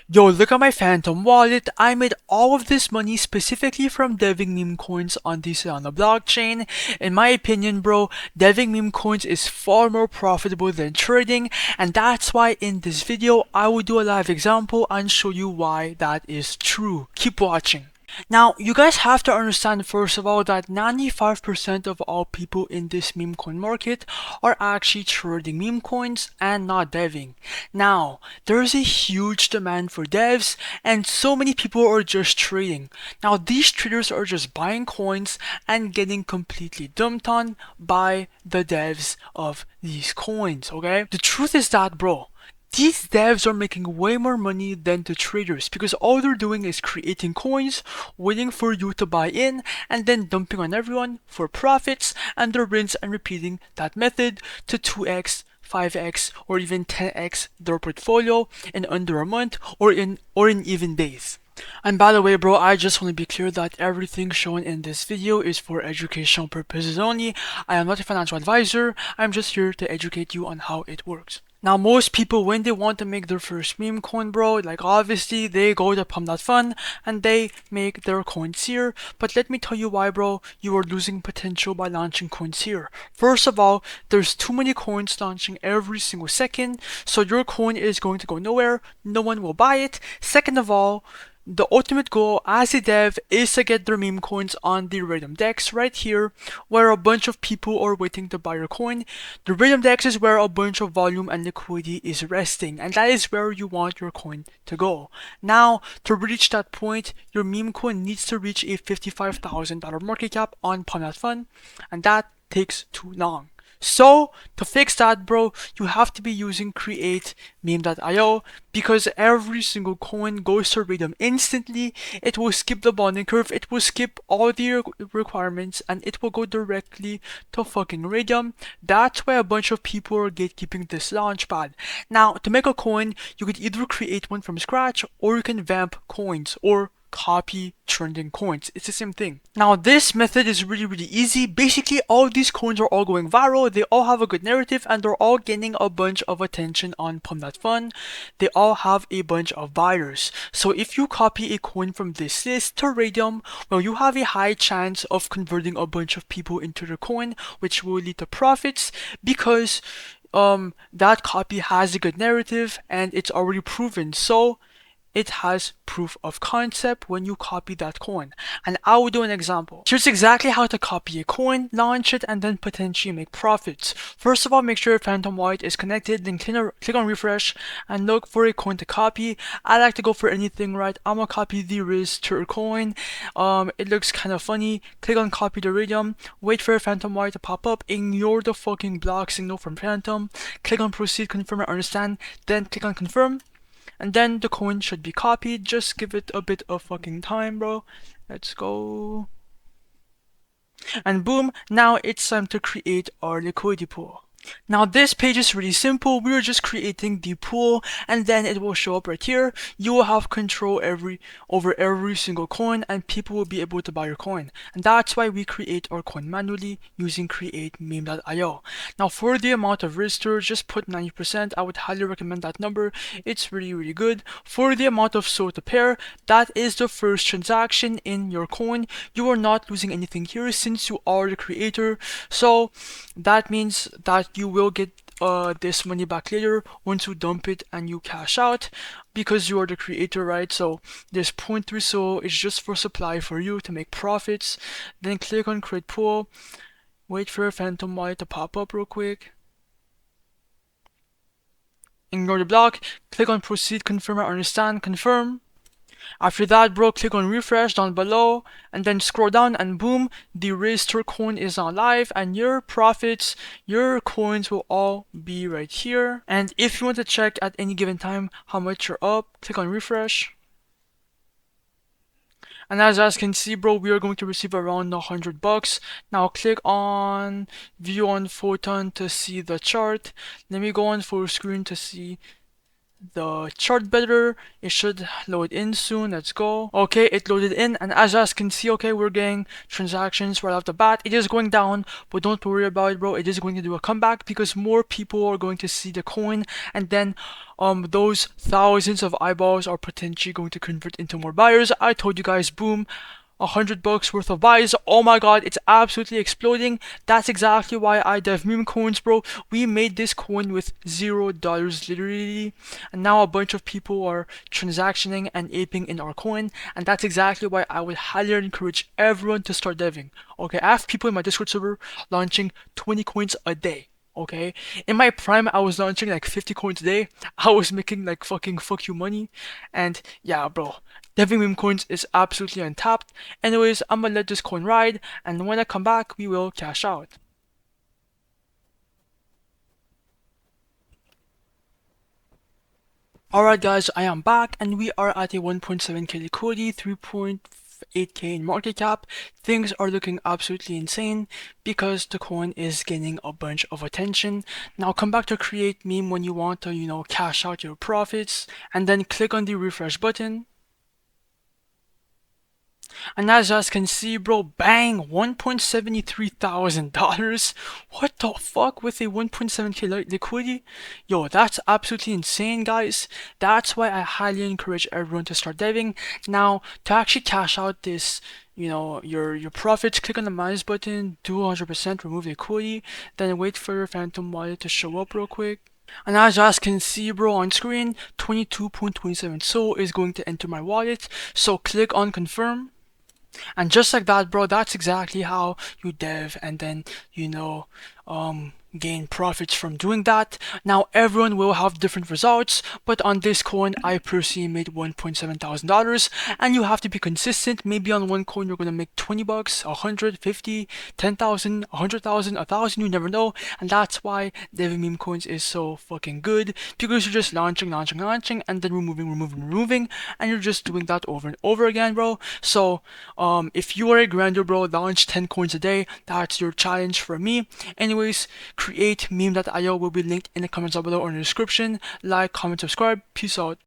Yo, look at my Phantom wallet. I made all of this money specifically from deving meme coins on the Solana blockchain. In my opinion, bro, deving meme coins is far more profitable than trading, and that's why in this video I will do a live example and show you why that is true. Keep watching. Now, you guys have to understand first of all that 95% of all people in this meme coin market are actually trading meme coins and not deving. Now, there's a huge demand for devs and so many people are just trading. Now, these traders are just buying coins and getting completely dumped on by the devs of these coins, okay? The truth is that, bro, these devs are making way more money than the traders because all they're doing is creating coins, waiting for you to buy in, and then dumping on everyone for profits, and they're rinse and repeating that method to 2x, 5x, or even 10x their portfolio in under a month or in even days. And by the way, bro, I just want to be clear that everything shown in this video is for educational purposes only. I am not a financial advisor. I'm just here to educate you on how it works. Now, most people, when they want to make their first meme coin, bro, like obviously they go to Pump.Fun and they make their coins here. But let me tell you why, bro, you are losing potential by launching coins here. First of all, there's too many coins launching every single second, so your coin is going to go nowhere. No one will buy it. Second of all, the ultimate goal as a dev is to get their meme coins on the Raydium DEX right here, where a bunch of people are waiting to buy your coin. The Raydium DEX is where a bunch of volume and liquidity is resting, and that is where you want your coin to go. Now, to reach that point, your meme coin needs to reach a $55,000 market cap on Pump.Fun, and that takes too long. So, to fix that, bro, you have to be using create meme.io because every single coin goes to Raydium instantly. It will skip the bonding curve, it will skip all the requirements, and it will go directly to fucking Raydium. That's why a bunch of people are gatekeeping this launchpad. Now, to make a coin, you could either create one from scratch or you can vamp coins or copy trending coins. It's the same thing. Now, this method is really easy. Basically, all these coins are all going viral. They all have a good narrative and they're all gaining a bunch of attention on Pump.Fun. They all have a bunch of buyers. So if you copy a coin from this list to Raydium, well, you have a high chance of converting a bunch of people into your coin, which will lead to profits because that copy has a good narrative and it's already proven. So it has proof of concept when you copy that coin. And I will do an example. Here's exactly how to copy a coin, launch it, and then potentially make profits. First of all, make sure your Phantom wallet is connected, then click on refresh and look for a coin to copy. I like to go for anything, right? I'm gonna copy the Riz Tur coin. It looks kind of funny. Click on copy the Raydium, wait for your Phantom wallet to pop up, ignore the fucking block signal from Phantom, click on proceed, confirm and understand, then click on confirm. And then the coin should be copied. Just give it a bit of fucking time, bro. Let's go. And boom, now it's time to create our liquidity pool. Now this page is really simple. We're just creating the pool and then it will show up right here. You will have control over every single coin and people will be able to buy your coin. And that's why we create our coin manually using create meme.io. Now for the amount of register, just put 90%. I would highly recommend that number. It's really good. For the amount of SOL to pair, that is the first transaction in your coin. You are not losing anything here since you are the creator. So that means that you will get this money back later once you dump it and you cash out because you are the creator, right? So this 0.3 SOL is just for supply for you to make profits. Then click on create pool, wait for a Phantom wallet to pop up real quick. Ignore the block, click on proceed, confirm and understand, confirm. After that, bro, click on refresh down below and then scroll down and boom, the Riz Tur coin is now live and your profits, your coins will all be right here. And if you want to check at any given time how much you're up, click on refresh. And as you guys can see, bro, we are going to receive around $100. Now click on view on photon to see the chart. Let me go on full screen to see the chart better. It should load in soon. Let's go. Okay, it loaded in, and as you guys can see, okay, we're getting transactions right off the bat. It is going down, but don't worry about it, bro. It is going to do a comeback because more people are going to see the coin, and then those thousands of eyeballs are potentially going to convert into more buyers. I told you guys, boom, $100 worth of buys. Oh my god, it's absolutely exploding. That's exactly why I dev meme coins, bro. We made this coin with $0 literally, and now a bunch of people are transactioning and aping in our coin, and that's exactly why I would highly encourage everyone to start deving. Okay, I have people in my Discord server launching 20 coins a day. Okay, in my prime, I was launching like 50 coins a day. I was making like fucking fuck you money, and yeah, bro, deving meme coins is absolutely untapped. Anyways, I'm gonna let this coin ride, and when I come back, we will cash out. Alright guys, I am back, and we are at a 1.7k liquidity, 3.8k in market cap. Things are looking absolutely insane because the coin is gaining a bunch of attention. Now come back to create meme when you want to, cash out your profits, and then click on the refresh button. And as you guys can see, bro, bang, $1,73,000. What the fuck with a 1.7k liquidity? Yo, that's absolutely insane, guys. That's why I highly encourage everyone to start deving. Now, to actually cash out this, your profits, click on the minus button, do 100%, remove the liquidity, then wait for your phantom wallet to show up real quick. And as you guys can see, bro, on screen, 22.27 SOL is going to enter my wallet. So click on confirm. And just like that, bro, that's exactly how you dev and then, gain profits from doing that. Now, everyone will have different results, but on this coin, I personally made $1,700, and you have to be consistent. Maybe on one coin, you're gonna make 20 bucks, 150, 10,000, 100,000, 1,000, you never know. And that's why deving meme coins is so fucking good, because you're just launching, and then removing, and you're just doing that over and over again, bro. So, if you are a grinder, bro, launch 10 coins a day. That's your challenge for me. Anyways, create meme.io will be linked in the comments down below or in the description. Like, comment, subscribe. Peace out.